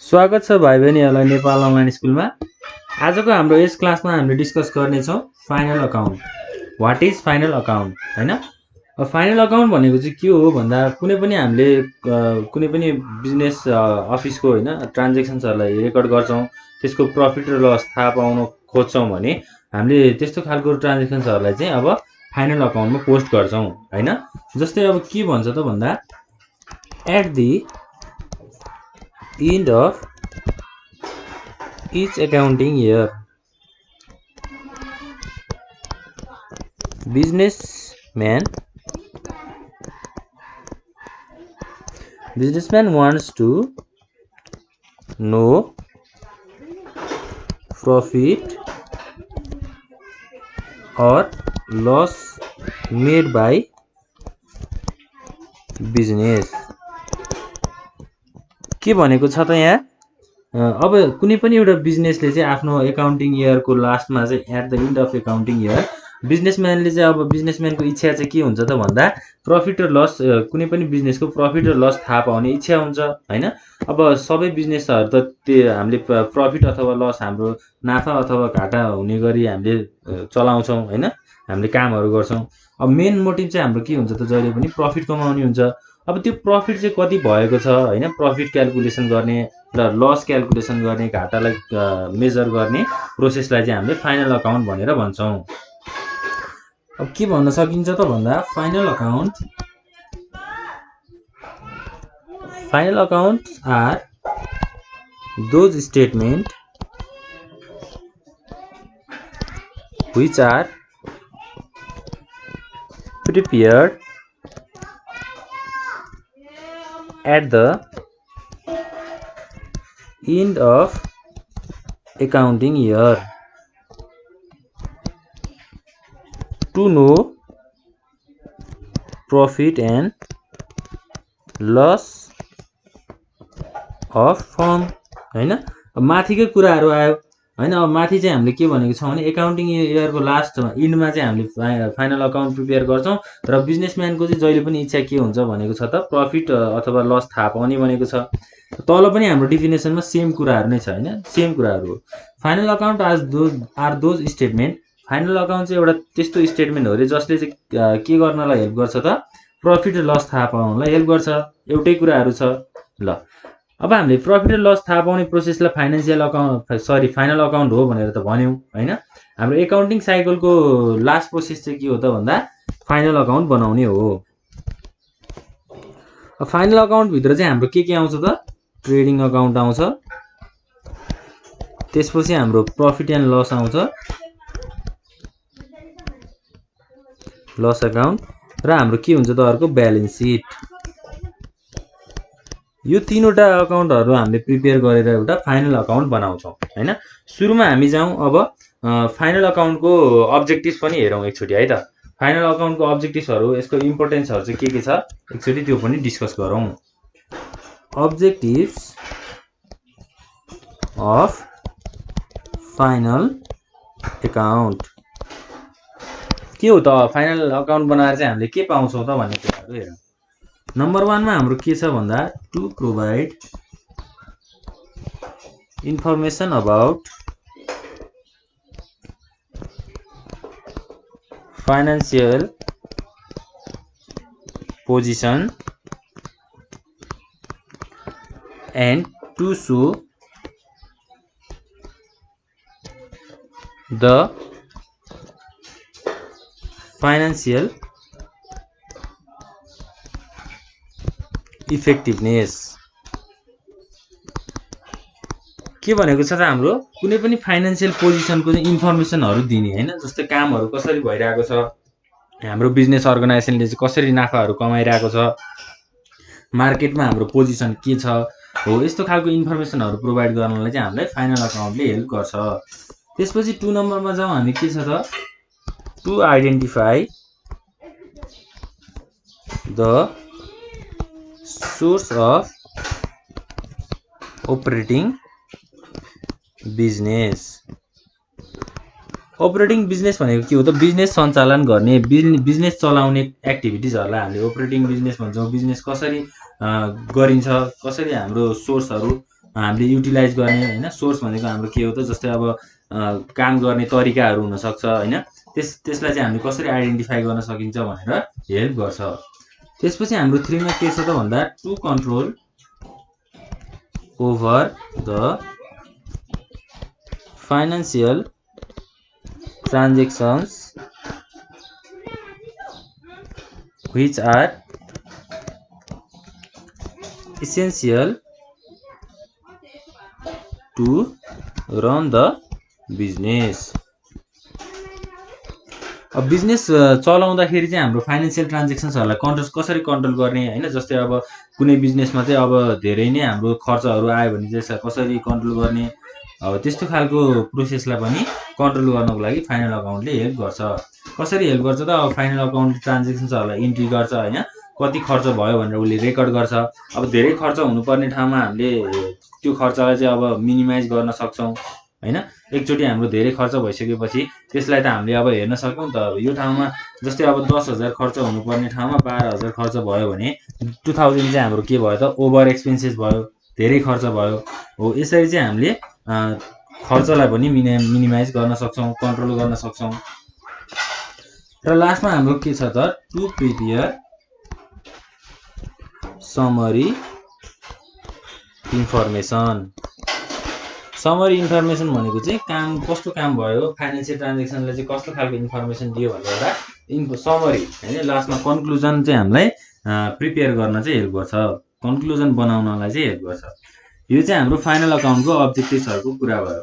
स्वागत छ भाइ बहिनीहरूलाई नेपाल अनलाइन स्कुलमा। आजको हाम्रो यस क्लासमा हामीले डिस्कस गर्नेछौँ final account. What is final account हैन। फाइनल अकाउन्ट भनेको चाहिँ के हो भन्दा कुनै पनि हामीले कुनै पनि बिजनेस अफिसको हैन ट्रान्ज्याक्सन्सहरूलाई रेकर्ड गर्छौँ, त्यसको प्रफिट र लस थाहा पाउन खोज्छौँ भने हामीले त्यस्तो खालको ट्रान्ज्याक्सन्सहरूलाई चाहिँ अब फाइनल अकाउन्टमा पोस्ट गर्छौँ हैन। जस्तै अब के भन्छ त भन्दा at the end of each accounting year, businessman wants to know profit or loss made by business। के भनेको छ त यहाँ अब कुनै पनि एउटा बिजनेसले चाहिँ आफ्नो एकाउन्टिङ इयरको लास्टमा चाहिँ at the end of accounting year बिजनेसम्यानले चाहिँ अब बिजनेसम्यानको इच्छा चाहिँ के हुन्छ त भन्दा प्रफिट र लस कुनै पनि बिजनेसको प्रफिट र लस थाहा पाउने इच्छा हुन्छ हैन। अब सबै बिजनेसहरू त त्यो हामीले प्रफिट अथवा लस हाम्रो नाफा अथवा घाटा हुने गरी हामीले चलाउँछौँ हैन, हामीले कामहरू गर्छौँ। अब मेन मोटिभ चाहिँ हाम्रो के हुन्छ त जहिले पनि प्रफिट कमाउने हुन्छ। अब त्यो प्रफिट चाहिँ कति भएको छ हैन, प्रफिट क्याल्कुलेसन गर्ने र लस क्याल्कुलेसन गर्ने, घाटालाई मेजर गर्ने प्रोसेसलाई चाहिँ हामीले फाइनल अकाउन्ट भनेर भन्छौँ। अब के भन्न सकिन्छ त भन्दा final account are those statement which are prepared at the end of accounting year to know profit and loss of firm हैन। अब माथिकै कुराहरू आयो हैन। अब माथि चाहिँ हामीले के भनेको छौँ भने एकाउन्टिङ इयरको लास्टमा इन्डमा चाहिँ हामीले फाइनल अकाउन्ट प्रिपेयर गर्छौँ र बिजनेसम्यानको चाहिँ जहिले पनि इच्छा के हुन्छ भनेको छ त प्रफिट अथवा लस थाहा पाउने भनेको छ। तल पनि हाम्रो डिफिनेसनमा सेम कुराहरू नै छ हैन, सेम कुराहरू हो। Final account are those statement, final account चाहिँ एउटा त्यस्तो स्टेटमेन्ट हो रे जसले चाहिँ के गर्नलाई हेल्प गर्छ त प्रफिट र लस थाहा पाउनलाई हेल्प गर्छ। एउटै कुराहरू छ ल। अब हामीले प्रफिट र लस थाहा पाउने प्रोसेसलाई फाइनल अकाउन्ट हो भनेर त भन्यौँ हैन। हाम्रो एकाउन्टिङ साइकलको लास्ट प्रोसेस चाहिँ के हो त भन्दा फाइनल अकाउन्ट बनाउने हो। अब फाइनल अकाउन्ट भित्र चाहिँ हाम्रो के आउँछ त ट्रेडिङ अकाउन्ट आउँछ, त्यसपछि हाम्रो प्रफिट एन्ड लस आउँछ, लस अकाउन्ट, र हाम्रो के हुन्छ त अर्को ब्यालेन्स सिट। यो तीनवटा अकाउन्टहरू हामीले प्रिपेयर गरेर एउटा फाइनल अकाउन्ट बनाउँछौँ हैन। सुरुमा हामी जाउँ अब फाइनल अकाउन्टको अब्जेक्टिभ्स पनि हेरौँ एकचोटि है त। फाइनल अकाउन्टको अब्जेक्टिभ्सहरू, यसको इम्पोर्टेन्सहरू चाहिँ के छ एकचोटि त्यो पनि डिस्कस गरौँ। अब्जेक्टिभ्स अफ फाइनल अकाउन्ट के हो त? फाइनल अकाउन्ट बनाएर चाहिँ हामीले के पाउँछौँ त भन्ने कुराहरू हेरौँ। नम्बर 1 मा हाम्रो के छ भन्दा to provide information about financial position and to show the financial effectiveness. के भनेको छ त हाम्रो कुनै पनि फाइनान्सियल पोजिसनको चाहिँ इन्फर्मेसनहरू दिने हैन। जस्तै कामहरू कसरी भइरहेको छ, हाम्रो बिजनेस अर्गनाइजेसनले चाहिँ कसरी नाफाहरू कमाइरहेको छ, मार्केटमा हाम्रो पोजिसन के छ हो, यस्तो खालको इन्फर्मेसनहरू प्रोभाइड गर्नलाई चाहिँ हामीलाई फाइनल अकाउन्टले हेल्प गर्छ। त्यसपछि 2 नम्बरमा जाउँ हामी, के छ त to identify the source of operating business. Operating business भनेको के हो त? बिजनेस सञ्चालन गर्ने, बिजनेस चलाउने एक्टिभिटिजहरूलाई हामीले अपरेटिङ बिजनेस भन्छौँ। बिजनेस कसरी गरिन्छ, कसरी हाम्रो सोर्सहरू हामीले युटिलाइज गर्ने हैन। सोर्स भनेको हाम्रो के हो त, जस्तै अब काम गर्ने तरिकाहरू हुन सक्छ हैन। त्यसलाई चाहिँ हामीले कसरी आइडेन्टिफाई गर्न सकिन्छ भनेर हेल्प गर्छ। त्यसपछि हाम्रो 3 मा के छ त भन्दा to control over the financial transactions which are essential to run the business। अब बिजनेस चलाउँदाखेरि चाहिँ हाम्रो फाइनान्शियल ट्रान्जेक्सन्सहरूलाई कसरी कन्ट्रोल गर्ने हैन। जस्तै अब कुनै बिजनेसमा चाहिँ अब धेरै नै हाम्रो खर्चहरू आयो भने चाहिँ कसरी कन्ट्रोल गर्ने, अब त्यस्तो खालको प्रोसेसलाई पनि कन्ट्रोल गर्नको लागि फाइनल अकाउन्टले हेल्प गर्छ। कसरी हेल्प गर्छ त, अब फाइनल अकाउन्टले ट्रान्जेक्सन्सहरूलाई इन्ट्री गर्छ हैन, कति खर्च भयो भनेर उसले रेकर्ड गर्छ। अब धेरै खर्च हुनुपर्ने ठाउँमा हामीले त्यो खर्चलाई चाहिँ अब मिनिमाइज गर्न सक्छौँ हैन। एकचोटि हाम्रो धेरै खर्च भइसकेपछि त्यसलाई त हामीले अब हेर्न सक्छौँ नि त। अब यो ठाउँमा जस्तै अब 10,000 खर्च हुनुपर्ने ठाउँमा 12,000 खर्च भयो भने 2000 चाहिँ हाम्रो के भयो त, ओभर एक्सपेन्सेस भयो, धेरै खर्च भयो हो। यसरी चाहिँ हामीले खर्चलाई पनि मिनिमाइज गर्न सक्छौँ, कन्ट्रोल गर्न सक्छौँ। र लास्टमा हाम्रो के छ त, to prepare summary information. Summary information भनेको चाहिँ काम कस्तो काम भयो, फाइनान्शियल ट्रान्जेक्सनले चाहिँ कस्तो खालको इन्फर्मेसन दियो भनेर एउटा समरी हैन, लास्टमा कन्क्लुजन चाहिँ हामीलाई प्रिपेयर गर्न चाहिँ हेल्प गर्छ, कन्क्लुजन बनाउनलाई चाहिँ हेल्प गर्छ। यो चाहिँ हाम्रो फाइनल अकाउन्टको अब्जेक्टिभ्सहरूको कुरा भयो।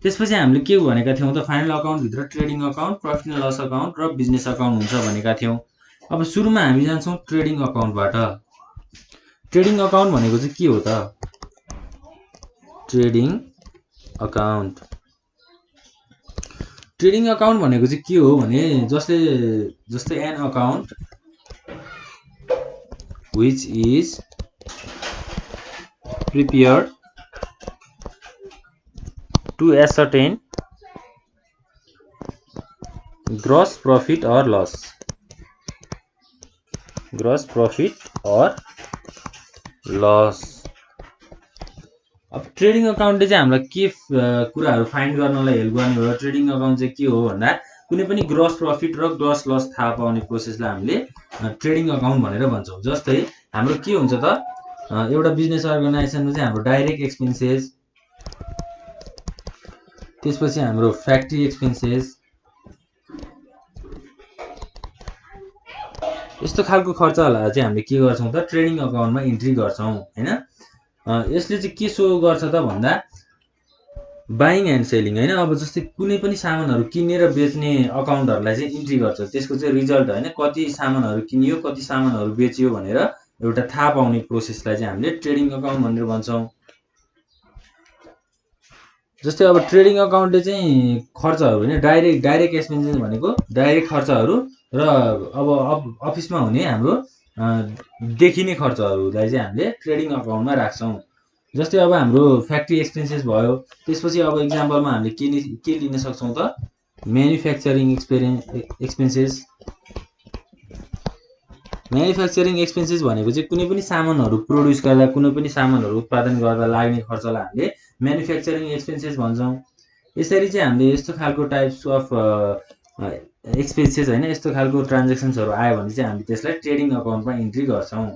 त्यसपछि हामीले के भनेका थियौँ त, फाइनल अकाउन्टभित्र trading account, profit and loss account र बिजनेस अकाउन्ट हुन्छ भनेका थियौँ। अब सुरुमा हामी जान्छौँ ट्रेडिङ अकाउन्टबाट। ट्रेडिङ अकाउन्ट भनेको चाहिँ के हो त, ट्रेडिङ अकाउन्ट भनेको चाहिँ के हो भने जस्तै an account which is prepared to ascertain gross profit or loss। अब ट्रेडिङ अकाउन्टले चाहिँ हामीलाई के कुराहरू फाइन्ड गर्नलाई हेल्प गर्ने हो। ट्रेडिङ अकाउन्ट चाहिँ के हो भन्दा कुनै पनि ग्रस प्रफिट र ग्रस लस थाहा पाउने प्रोसेसलाई हामीले ट्रेडिङ अकाउन्ट भनेर भन्छौँ। जस्तै हाम्रो के हुन्छ त, एउटा बिजनेस अर्गनाइजेसनमा चाहिँ हाम्रो डाइरेक्ट एक्सपेन्सेस, त्यसपछि हाम्रो फ्याक्ट्री एक्सपेन्सेस, यस्तो खालको खर्चहरूलाई चाहिँ हामीले के गर्छौँ त, ट्रेडिङ अकाउन्टमा इन्ट्री गर्छौँ हैन। यसले चाहिँ के सो गर्छ त भन्दा बाइङ एन्ड सेलिङ हैन। अब जस्तै कुनै पनि सामानहरू किन्ने र बेच्ने अकाउन्टहरूलाई चाहिँ इन्ट्री गर्छ, त्यसको चाहिँ रिजल्ट हैन, कति सामानहरू किनियो कति सामानहरू बेचियो भनेर एउटा थाहा पाउने प्रोसेसलाई चाहिँ हामीले ट्रेडिङ अकाउन्ट भनेर भन्छौँ। जस्तै अब ट्रेडिङ अकाउन्टले चाहिँ खर्चहरू हैन, डाइरेक्ट एक्सपेन्सेस भनेको डाइरेक्ट खर्चहरू र अब अफिसमा हुने हाम्रो देखिने खर्चहरूलाई चाहिँ हामीले ट्रेडिङ अकाउन्टमा राख्छौँ। जस्तै अब हाम्रो फ्याक्ट्री एक्सपेन्सेस भयो, त्यसपछि अब इक्जाम्पलमा हामीले के लिन सक्छौँ त, म्यानुफ्याक्चरिङ एक्सपेन्सेस। म्यानुफ्याक्चरिङ एक्सपेन्सेस भनेको चाहिँ कुनै पनि सामानहरू प्रोड्युस गर्दा, कुनै पनि सामानहरू उत्पादन गर्दा लाग्ने खर्चलाई हामीले म्यानुफ्याक्चरिङ एक्सपेन्सेस भन्छौँ। यसरी चाहिँ हामीले यस्तो खालको टाइप्स अफ एक्सपेन्सेस हैन, यस्तो खालको ट्रान्जेक्सन्सहरू आयो भने चाहिँ हामीले त्यसलाई ट्रेडिङ अकाउन्टमा इन्ट्री गर्छौँ।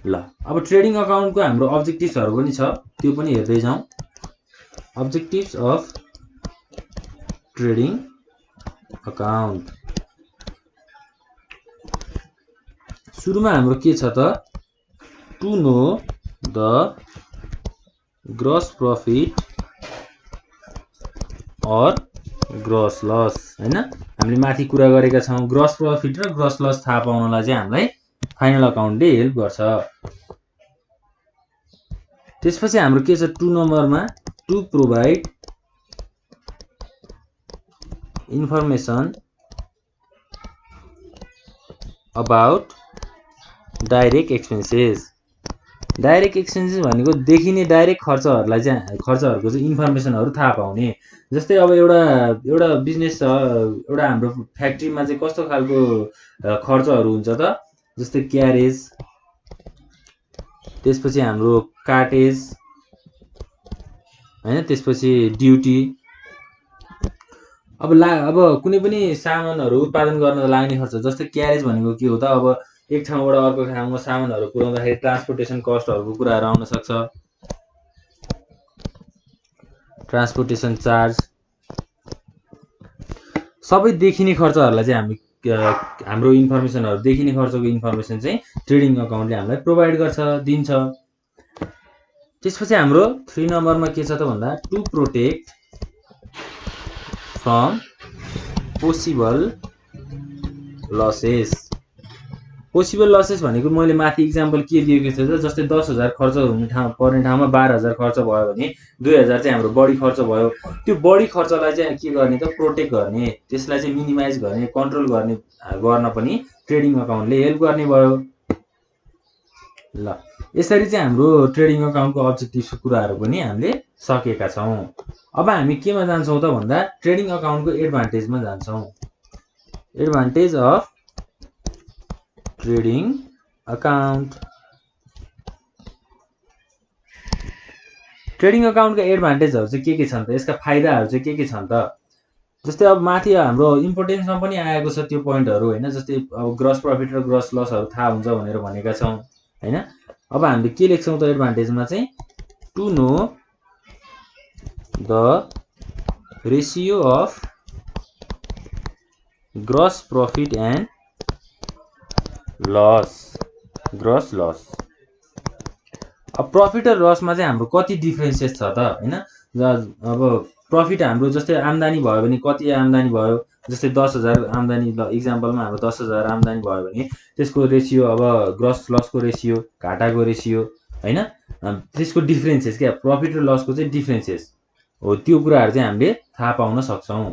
ल अब ट्रेडिङ अकाउन्टको हाम्रो अब्जेक्टिभ्सहरू पनि छ, त्यो पनि हेर्दै जाउँ। Objectives of trading account. सुरुमा हाम्रो के छ त, to know the gross profit और ग्रस लस हैन। हामीले माथि कुरा गरेका छौँ, ग्रस प्रफिट र ग्रस लस थाहा पाउनलाई चाहिँ हामीलाई फाइनल अकाउन्टले हेल्प गर्छ। त्यसपछि हाम्रो के छ 2 नम्बरमा, to provide information about direct expenses. Direct expenses भनेको देखिने डाइरेक्ट खर्चहरूको चाहिँ इन्फर्मेसनहरू थाहा पाउने। जस्तै अब एउटा बिजनेस छ, एउटा हाम्रो फ्याक्ट्रीमा चाहिँ कस्तो खालको खर्चहरू हुन्छ त, जस्तै क्यारेज, त्यसपछि हाम्रो कार्टेज, हैन। त्यसपछि ड्युटी। अब कुनै पनि सामानहरू उत्पादन गर्न लाग्ने खर्च, जस्तै क्यारेज भनेको के हो त, अब एक ठाउँबाट अर्को ठाउँमा सामानहरू पुर्याउँदाखेरि ट्रान्सपोर्टेसन कस्टहरूको कुराहरू आउन सक्छ। ट्रान्सपोर्टेसन चार्ज, सबै देखिने खर्चहरूलाई चाहिँ हाम्रो इन्फर्मेसनहरू, देखिने खर्चको इन्फर्मेसन चाहिँ ट्रेडिङ अकाउन्टले हामीलाई प्रोभाइड गर्छ, दिन्छ। त्यसपछि हाम्रो 3 नम्बरमा के छ त भन्दा to protect from possible losses. Possible losses भनेको मैले माथि इक्जाम्पल के दिएको थिएँ त, जस्तै 10,000 खर्च पर्ने ठाउँमा 12,000 खर्च भयो भने 2,000 चाहिँ हाम्रो बढी खर्च भयो। त्यो बढी खर्चलाई चाहिँ के गर्ने त, प्रोटेक्ट गर्ने, त्यसलाई चाहिँ मिनिमाइज गर्ने, कन्ट्रोल गर्न पनि ट्रेडिङ अकाउन्टले हेल्प गर्ने भयो। ल, यसरी चाहिँ हाम्रो ट्रेडिङ अकाउन्टको अब्जेक्टिभ कुराहरू पनि हामीले सकेका छौँ। अब हामी केमा जान्छौँ त भन्दा ट्रेडिङ अकाउन्टको एडभान्टेजमा जान्छौँ। Advantage of trading account. Trading अकाउन्टको एडभान्टेजहरू चाहिँ के छन् त, यसका फाइदाहरू चाहिँ के छन् त, जस्तै अब माथि हाम्रो इम्पोर्टेन्समा पनि आएको छ त्यो पोइन्टहरू हैन। जस्तै अब ग्रस प्रफिट र ग्रस लसहरू थाहा हुन्छ भनेर भनेका छौँ हैन। अब हामीले के लेख्छौँ त एडभान्टेजमा चाहिँ, to know the ratio of gross profit and loss, gross loss. अब प्रफिट र लसमा चाहिँ हाम्रो कति डिफरेन्सेस छ त हैन। अब प्रफिट हाम्रो जस्तै आम्दानी भयो भने कति आम्दानी भयो, जस्तै 10,000 आम्दानी, ल इक्जाम्पलमा हाम्रो 10,000 आम्दानी भयो भने त्यसको रेसियो, अब ग्रस लसको रेसियो, घाटाको रेसियो हैन, त्यसको डिफरेन्सेस क्या, प्रफिट र लसको चाहिँ डिफरेन्सेस हो, त्यो कुराहरू चाहिँ हामीले थाहा पाउन सक्छौँ।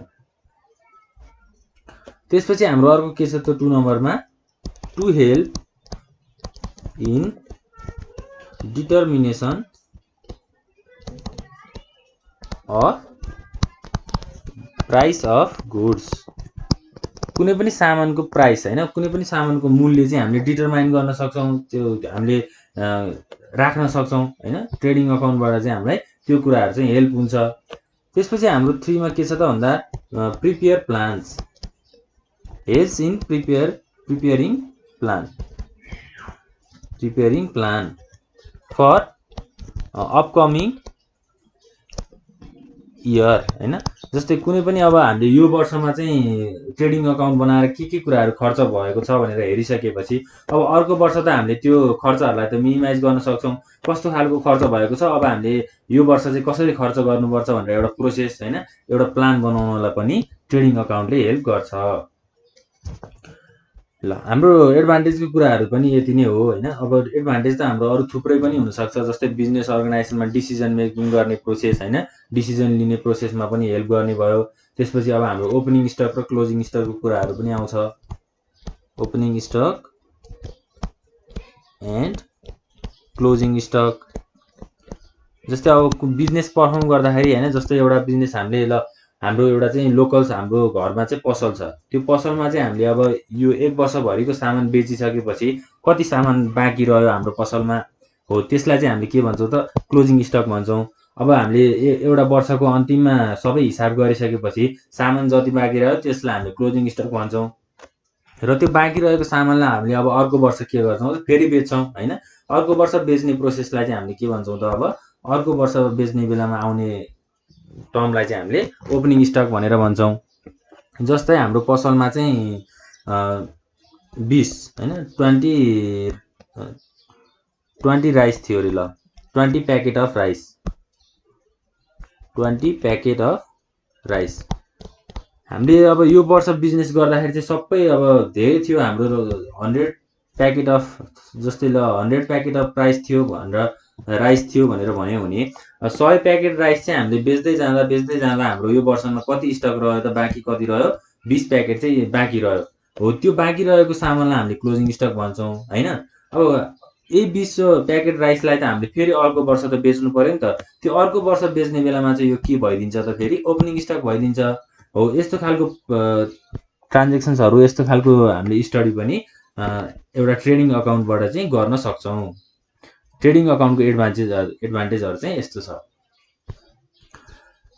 त्यसपछि हाम्रो अर्को के छ त 2 नम्बरमा, to help in determination of price of goods. कुनै पनि सामानको प्राइस हैन, कुनै पनि सामानको मूल्य चाहिँ हामीले डिटरमाइन गर्न सक्छौँ, त्यो हामीले राख्न सक्छौँ हैन। ट्रेडिङ अकाउन्टबाट चाहिँ हामीलाई त्यो कुराहरू चाहिँ हेल्प हुन्छ। त्यसपछि हाम्रो 3 मा के छ त भन्दा prepare plans, helps in preparing plan for upcoming year हैन। जस्तै कुनै पनि अब हामीले यो वर्षमा चाहिँ ट्रेडिङ अकाउन्ट बनाएर के कुराहरू खर्च भएको छ भनेर हेरिसकेपछि अब अर्को वर्ष त हामीले त्यो खर्चहरूलाई त मिनिमाइज गर्न सक्छौँ, कस्तो खालको खर्च भएको छ, अब हामीले यो वर्ष चाहिँ कसरी खर्च गर्नुपर्छ भनेर एउटा प्रोसेस हैन, एउटा प्लान बनाउनलाई पनि ट्रेडिङ अकाउन्टले हेल्प गर्छ। ल, हाम्रो एडभान्टेजको कुराहरू पनि यति नै हो हैन। अब एडभान्टेज त हाम्रो अरू थुप्रै पनि हुनसक्छ, जस्तै बिजनेस अर्गनाइजेसनमा डिसिजन मेकिङ गर्ने प्रोसेस हैन, डिसिजन लिने प्रोसेसमा पनि हेल्प गर्ने भयो। त्यसपछि अब हाम्रो ओपनिङ स्टक र क्लोजिङ स्टकको कुराहरू पनि आउँछ, opening stock and closing stock. जस्तै अब बिजनेस पर्फर्म गर्दाखेरि हैन, जस्तै एउटा बिजनेस हामीले, ल हाम्रो एउटा चाहिँ लोकल्स, हाम्रो घरमा चाहिँ पसल छ, त्यो पसलमा चाहिँ हामीले अब यो 1 वर्षभरिको सामान बेचिसकेपछि कति सामान बाँकी रह्यो हाम्रो पसलमा हो, त्यसलाई चाहिँ हामीले के भन्छौँ त, क्लोजिङ स्टक भन्छौँ। अब हामीले एउटा वर्षको अन्तिममा सबै हिसाब गरिसकेपछि सामान जति बाँकी रह्यो त्यसलाई हामीले क्लोजिङ स्टक भन्छौँ। र त्यो बाँकी रहेको सामानलाई हामीले अब अर्को वर्ष के गर्छौँ त, फेरि बेच्छौँ हैन। अर्को वर्ष बेच्ने प्रोसेसलाई चाहिँ हामीले के भन्छौँ त, अब अर्को वर्ष बेच्ने बेलामा आउने टर्मलाई चाहिँ हामीले ओपनिङ स्टक भनेर भन्छौँ। जस्तै हाम्रो पसलमा चाहिँ 20 हैन 20 राइस थियो अरे, ल 20 packet of rice, 20 packet of rice. हामीले अब यो वर्ष बिजनेस गर्दाखेरि चाहिँ सबै अब धेरै थियो हाम्रो 100 प्याकेट अफ, जस्तै ल 100 प्याकेट अफ राइस थियो भनेर भन्यो भने 100 प्याकेट राइस चाहिँ हामीले बेच्दै जाँदा हाम्रो यो वर्षमा कति स्टक रह्यो त, बाँकी कति रह्यो, 20 प्याकेट चाहिँ बाँकी रह्यो हो। त्यो बाँकी रहेको सामानलाई हामीले क्लोजिङ स्टक भन्छौँ हैन। अब यही 20 प्याकेट राइसलाई त हामीले फेरि अर्को वर्ष त बेच्नु पर्यो नि त, त्यो अर्को वर्ष बेच्ने बेलामा चाहिँ यो के भइदिन्छ त, फेरि ओपनिङ स्टक भइदिन्छ हो। यस्तो खालको ट्रान्जेक्सन्सहरू, यस्तो खालको हामीले स्टडी पनि एउटा ट्रेडिङ अकाउन्टबाट चाहिँ गर्न सक्छौँ। ट्रेडिङ अकाउन्टको एडभान्टेजहरू चाहिँ यस्तो छ।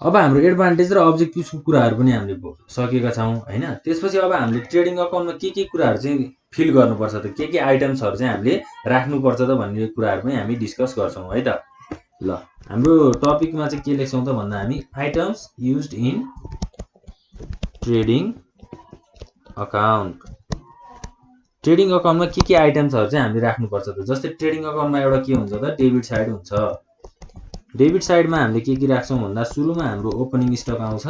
अब हाम्रो एडभान्टेज र अब्जेक्टिभ्सको कुराहरू पनि हामीले सकेका छौँ हैन। त्यसपछि अब हामीले ट्रेडिङ अकाउन्टमा के कुराहरू चाहिँ फिल गर्नुपर्छ त, के आइटम्सहरू चाहिँ हामीले राख्नुपर्छ त भन्ने कुराहरू पनि हामी डिस्कस गर्छौँ है त। ल हाम्रो टपिकमा चाहिँ के लेख्छौँ त भन्दा हामी items used in trading account. Trading अकाउन्टमा के आइटम्सहरू चाहिँ हामीले राख्नुपर्छ त, जस्तै ट्रेडिङ अकाउन्टमा एउटा के हुन्छ त डेबिट साइड हुन्छ। डेबिट साइडमा हामीले के राख्छौँ भन्दा सुरुमा हाम्रो ओपनिङ स्टक आउँछ,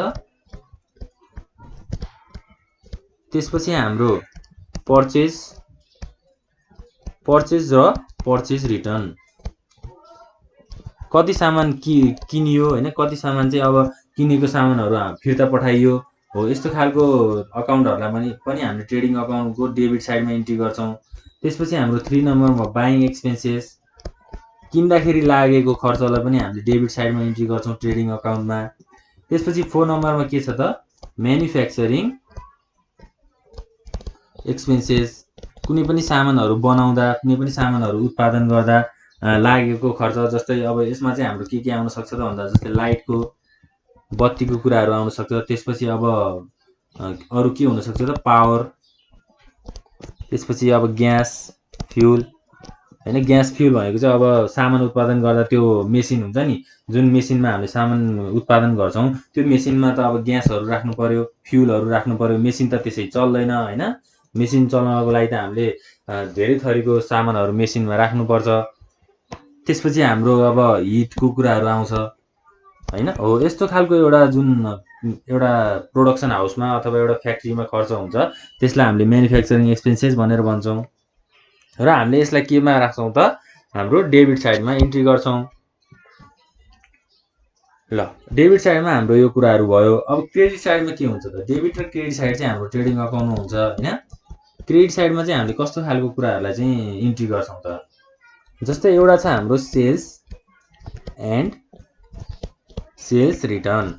त्यसपछि हाम्रो पर्चेज र पर्चेज रिटर्न, कति सामान किनियो हैन, कति सामान चाहिँ अब किनेको सामानहरू फिर्ता पठाइयो हो, यस्तो खालको अकाउन्टहरूलाई पनि हामीले ट्रेडिङ अकाउन्टको डेबिट साइडमा इन्ट्री गर्छौँ। त्यसपछि हाम्रो 3 नम्बरमा बाइङ एक्सपेन्सेस, किन्दाखेरि लागेको खर्चलाई पनि हामीले डेबिट साइडमा इन्ट्री गर्छौँ ट्रेडिङ अकाउन्टमा। त्यसपछि 4 नम्बरमा के छ त म्यानुफ्याक्चरिङ एक्सपेन्सेस, कुनै पनि सामानहरू बनाउँदा, कुनै पनि सामानहरू उत्पादन गर्दा लागेको खर्च, जस्तै अब यसमा चाहिँ हाम्रो के आउन सक्छ त भन्दा जस्तै लाइटको बत्तीको कुराहरू आउन सक्छ। त्यसपछि अब अरू के हुन सक्छ त पावर, त्यसपछि अब ग्यास फ्युल हैन। ग्यास फ्युल भनेको चाहिँ अब सामान उत्पादन गर्दा त्यो मेसिन हुन्छ नि, जुन मेसिनमा हामीले सामान उत्पादन गर्छौँ त्यो मेसिनमा त अब ग्यासहरू राख्नु पर्यो, फ्युलहरू राख्नु पर्यो। मेसिन त त्यसै चल्दैन हैन। मेसिन चलाउनको लागि त हामीले धेरै थरीको सामानहरू मेसिनमा राख्नुपर्छ। त्यसपछि हाम्रो अब हिटको कुराहरू आउँछ हैन। हो यस्तो खालको एउटा प्रोडक्सन हाउसमा अथवा एउटा फ्याक्ट्रीमा खर्च हुन्छ, त्यसलाई हामीले म्यानुफ्याक्चरिङ एक्सपेन्सेस भनेर भन्छौँ। र हामीले यसलाई केमा राख्छौँ त हाम्रो डेबिट साइडमा इन्ट्री गर्छौँ। ल डेबिट साइडमा हाम्रो यो कुराहरू भयो। अब क्रेडिट साइडमा के हुन्छ त, डेबिट र क्रेडिट साइड चाहिँ हाम्रो ट्रेडिङ अकाउन्टमा हुन्छ हैन। क्रेडिट साइडमा चाहिँ हामीले कस्तो खालको कुराहरूलाई चाहिँ इन्ट्री गर्छौँ त, जस्तै एउटा छ हाम्रो सेल्स एन्ड सेल्स रिटर्न।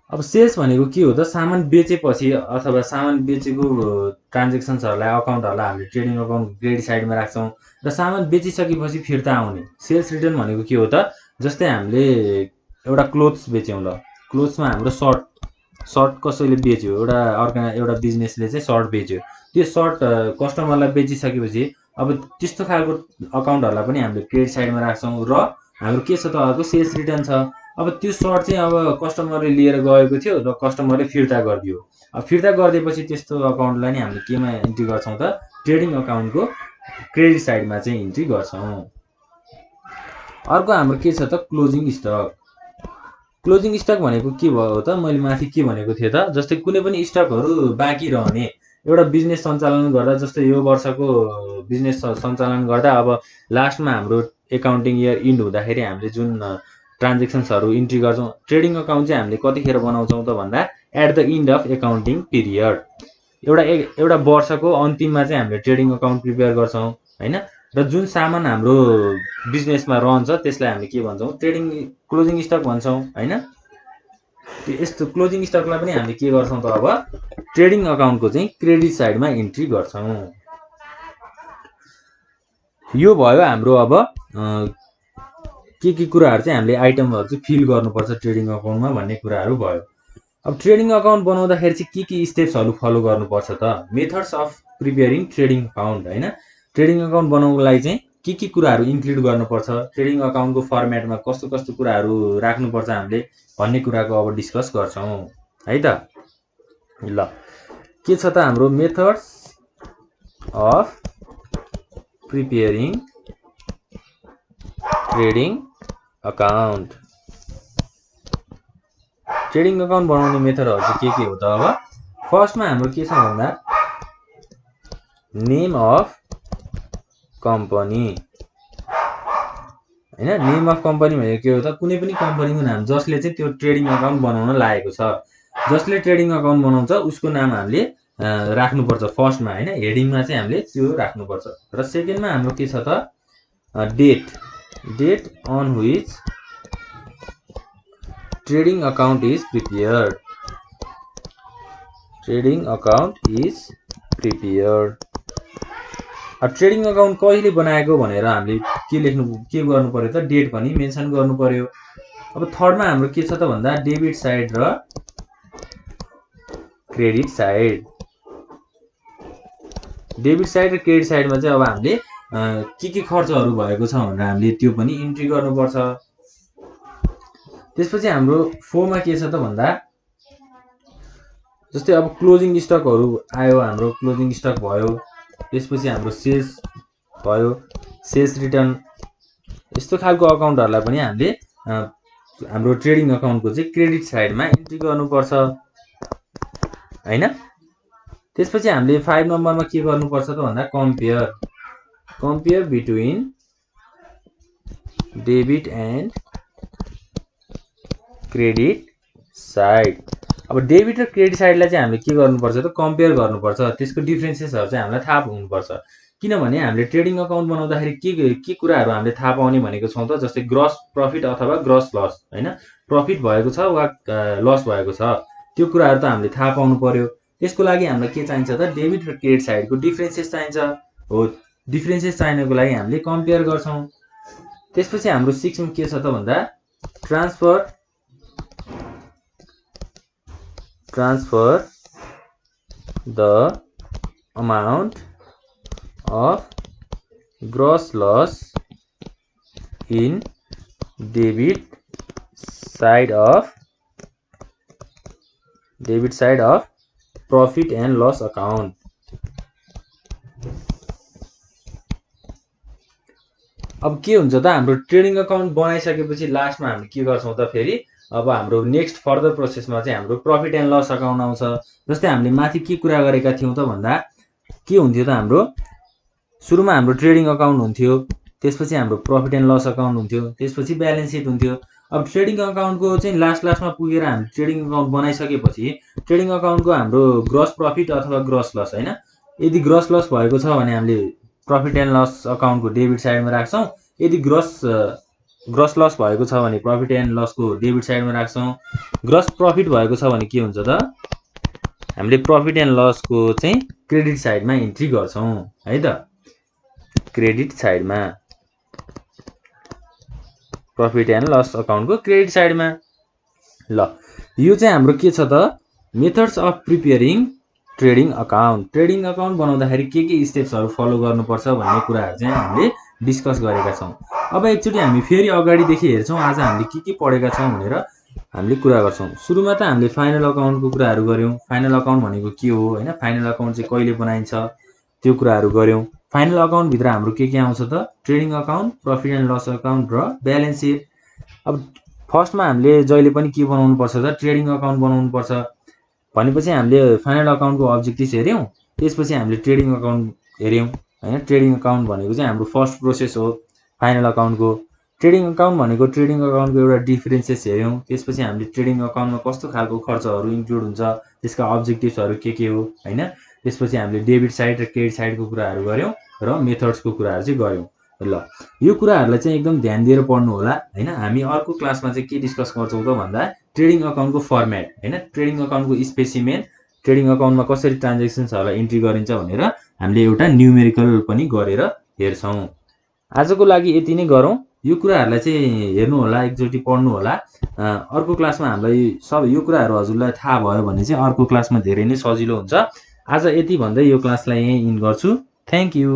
अब सेल्स भनेको के हो त, सामान बेचेपछि अथवा सामान बेचेको ट्रान्जेक्सन्सहरूलाई अकाउन्टहरूलाई हामीले ट्रेडिङ अकाउन्ट क्रेडिट साइडमा राख्छौँ र सामान बेचिसकेपछि फिर्ता आउने सेल्स रिटर्न भनेको के हो त, जस्तै हामीले एउटा क्लोथ्स बेच्यौँ, ल क्लोथ्समा हाम्रो सर्ट कसैले बेच्यो, एउटा बिजनेसले चाहिँ सर्ट बेच्यो, त्यो सर्ट कस्टमरलाई बेचिसकेपछि अब त्यस्तो खालको अकाउन्टहरूलाई पनि हामीले क्रेडिट साइडमा राख्छौँ। र हाम्रो के छ त अर्को सेल्स रिटर्न छ। अब त्यो सर्ट चाहिँ अब कस्टमरले लिएर गएको थियो र कस्टमरले फिर्ता गरिदियो। अब फिर्ता गरिदिएपछि त्यस्तो अकाउन्टलाई नि हामीले केमा इन्ट्री गर्छौँ त ट्रेडिङ अकाउन्टको क्रेडिट साइडमा चाहिँ इन्ट्री गर्छौँ। अर्को हाम्रो के छ त क्लोजिङ स्टक। क्लोजिङ स्टक भनेको के भयो त, मैले माथि के भनेको थिएँ त, जस्तै कुनै पनि स्टकहरू बाँकी रहने एउटा बिजनेस सञ्चालन गर्दा, जस्तै यो वर्षको बिजनेस सञ्चालन गर्दा अब लास्टमा हाम्रो एकाउन्टिङ इयर इन्ड हुँदाखेरि हामीले जुन ट्रान्जेक्सन्सहरू इन्ट्री गर्छौँ, ट्रेडिङ अकाउन्ट चाहिँ हामीले कतिखेर बनाउँछौँ त भन्दा at the end of accounting period, एउटा वर्षको अन्तिममा चाहिँ हामीले ट्रेडिङ अकाउन्ट प्रिपेयर गर्छौँ हैन। र जुन सामान हाम्रो बिजनेसमा रहन्छ त्यसलाई हामीले के भन्छौँ क्लोजिङ स्टक भन्छौँ हैन। यस्तो क्लोजिङ स्टकलाई पनि हामीले के गर्छौँ त अब ट्रेडिङ अकाउन्टको चाहिँ क्रेडिट साइडमा इन्ट्री गर्छौँ। यो भयो हाम्रो अब के कुराहरू चाहिँ हामीले आइटमहरू चाहिँ फिल गर्नुपर्छ ट्रेडिङ अकाउन्टमा भन्ने कुराहरू भयो। अब ट्रेडिङ अकाउन्ट बनाउँदाखेरि चाहिँ के स्टेप्सहरू फलो गर्नुपर्छ त, methods of preparing trading account हैन। ट्रेडिङ अकाउन्ट बनाउनको लागि चाहिँ के कुराहरू इन्क्लुड गर्नुपर्छ, ट्रेडिङ अकाउन्टको फर्मेटमा कस्तो कुराहरू राख्नुपर्छ हामीले भन्ने कुराको अब डिस्कस गर्छौँ है त। ल के छ त हाम्रो methods of preparing trading account. Trading account बनाउने मेथडहरू चाहिँ के हो त, अब फर्स्टमा हाम्रो के छ भन्दा नेम अफ कम्पनी हैन। नेम अफ कम्पनी भनेको के हो त, कुनै पनि कम्पनीको नाम जसले चाहिँ त्यो ट्रेडिङ अकाउन्ट बनाउन लागेको छ, जसले ट्रेडिङ अकाउन्ट बनाउँछ उसको नाम हामीले राख्नुपर्छ फर्स्टमा हैन, हेडिङमा चाहिँ हामीले त्यो राख्नुपर्छ। र सेकेन्डमा हाम्रो के छ त date on which trading account is prepared. Trading account is prepared. अब ट्रेडिङ अकाउन्ट कहिले बनाएको भनेर हामीले के गर्नु पर्यो त डेट पनि मेन्सन गर्नु पर्यो। अब थर्डमा हाम्रो के छ त भन्दा डेबिट साइड र क्रेडिट साइड। डेबिट साइड र क्रेडिट साइडमा चाहिँ अब हामीले के खर्चहरू भएको छ भनेर हामीले त्यो पनि इन्ट्री गर्नुपर्छ। त्यसपछि हाम्रो 4 मा के छ त भन्दा जस्तै अब क्लोजिङ स्टकहरू आयो, हाम्रो क्लोजिङ स्टक भयो, त्यसपछि हाम्रो सेल्स भयो, सेल्स रिटर्न, यस्तो खालको अकाउन्टहरूलाई पनि हामीले हाम्रो ट्रेडिङ अकाउन्टको चाहिँ क्रेडिट साइडमा इन्ट्री गर्नुपर्छ हैन। त्यसपछि हामीले 5 नम्बरमा के गर्नुपर्छ त भन्दा compare between debit and credit side. अब डेबिट र क्रेडिट साइडलाई चाहिँ हामीले के गर्नुपर्छ त कम्पेयर गर्नुपर्छ, त्यसको डिफरेन्सेसहरू चाहिँ हामीलाई थाहा हुनुपर्छ। किनभने हामीले ट्रेडिङ अकाउन्ट बनाउँदाखेरि के कुराहरू हामीले थाहा पाउने भनेको छौँ त, जस्तै ग्रस प्रफिट अथवा ग्रस लस हैन, प्रफिट भएको छ वा लस भएको छ, त्यो कुराहरू त हामीले थाहा पाउनु पर्यो। त्यसको लागि हामीलाई के चाहिन्छ त डेबिट र क्रेडिट साइडको डिफरेन्सेस चाहिन्छ हो। डिफरेन्सेस चाहिनको लागि हामीले कम्पेयर गर्छौँ। त्यसपछि हाम्रो 6 मा के छ त भन्दा transfer the amount of gross loss in debit side of profit and loss account। अब के हुन्छ त हाम्रो ट्रेडिङ अकाउन्ट बनाइसकेपछि लास्टमा हामी के गर्छौँ त फेरि अब हाम्रो नेक्स्ट फर्दर प्रोसेसमा चाहिँ हाम्रो प्रफिट एन्ड लस अकाउन्ट आउँछ। जस्तै हामीले माथि के कुरा गरेका थियौँ त भन्दा के हुन्थ्यो त हाम्रो सुरुमा हाम्रो ट्रेडिङ अकाउन्ट हुन्थ्यो, त्यसपछि हाम्रो प्रफिट एन्ड लस अकाउन्ट हुन्थ्यो, त्यसपछि ब्यालेन्स सिट हुन्थ्यो। अब ट्रेडिङ अकाउन्टको चाहिँ लास्टमा पुगेर हामी ट्रेडिङ अकाउन्ट बनाइसकेपछि ट्रेडिङ अकाउन्टको हाम्रो ग्रस प्रफिट अथवा ग्रस लस हैन, यदि ग्रस लस भएको छ भने हामीले प्रफिट एन्ड लस अकाउन्टको डेबिट साइडमा राख्छौँ, यदि ग्रस लस भएको छ भने प्रफिट एन्ड लसको डेबिट साइडमा राख्छौँ, ग्रस प्रफिट भएको छ भने के हुन्छ त हामीले प्रफिट एन्ड लसको चाहिँ क्रेडिट साइडमा इन्ट्री गर्छौँ है त। क्रेडिट साइडमा प्रफिट एन्ड लस अकाउन्टको क्रेडिट साइडमा। ल यो चाहिँ हाम्रो के छ त methods of preparing trading account. Trading account बनाउँदाखेरि के स्टेप्सहरू फलो गर्नुपर्छ भन्ने कुराहरू चाहिँ हामीले डिस्कस गरेका छौँ। अब एकचोटि हामी फेरि अगाडिदेखि हेर्छौँ आज हामीले के पढेका छौँ भनेर हामीले कुरा गर्छौँ। सुरुमा त हामीले फाइनल अकाउन्टको कुराहरू गऱ्यौँ। फाइनल अकाउन्ट भनेको के हो हैन, फाइनल अकाउन्ट चाहिँ कहिले बनाइन्छ त्यो कुराहरू गऱ्यौँ। फाइनल अकाउन्ट भित्र हाम्रो के आउँछ त trading account, profit and loss account र ब्यालेन्स सिट। अब फर्स्टमा हामीले जहिले पनि के बनाउनु पर्छ त ट्रेडिङ अकाउन्ट बनाउनु पर्छ भनेपछि हामीले फाइनल अकाउन्टको अब्जेक्टिभ्स हेर्यौँ, त्यसपछि हामीले ट्रेडिङ अकाउन्ट हेर्यौँ हैन। ट्रेडिङ अकाउन्ट भनेको चाहिँ हाम्रो फर्स्ट प्रोसेस हो फाइनल अकाउन्टको। ट्रेडिङ अकाउन्ट भनेको ट्रेडिङ अकाउन्टको एउटा डिफरेन्सेस हेर्यौँ, त्यसपछि हामीले ट्रेडिङ अकाउन्टमा कस्तो खालको खर्चहरू इन्क्लुड हुन्छ, त्यसका अब्जेक्टिभ्सहरू के हो हैन। त्यसपछि हामीले डेबिट साइड र क्रेडिट साइडको कुराहरू गऱ्यौँ र मेथड्सको कुराहरू चाहिँ गऱ्यौँ। ल यो कुराहरूलाई चाहिँ एकदम ध्यान दिएर पढ्नु होला हैन। हामी अर्को क्लासमा चाहिँ के डिस्कस गर्छौँ त भन्दा ट्रेडिङ अकाउन्टको फर्मेट हैन, ट्रेडिङ अकाउन्टको स्पेसिमेन, ट्रेडिङ अकाउन्टमा कसरी ट्रान्जेक्सन्सहरूलाई इन्ट्री गरिन्छ भनेर हामीले एउटा न्युमेरिकल पनि गरेर हेर्छौँ। आजको लागि यति नै गरौँ। यो कुराहरूलाई चाहिँ हेर्नु होला, एकचोटि पढ्नु होला। अर्को क्लासमा हामीलाई यो कुराहरू हजुरलाई थाहा भयो भने चाहिँ अर्को क्लासमा धेरै नै सजिलो हुन्छ। आज यति भन्दै यो क्लासलाई यहीँ इन गर्छु। Thank you.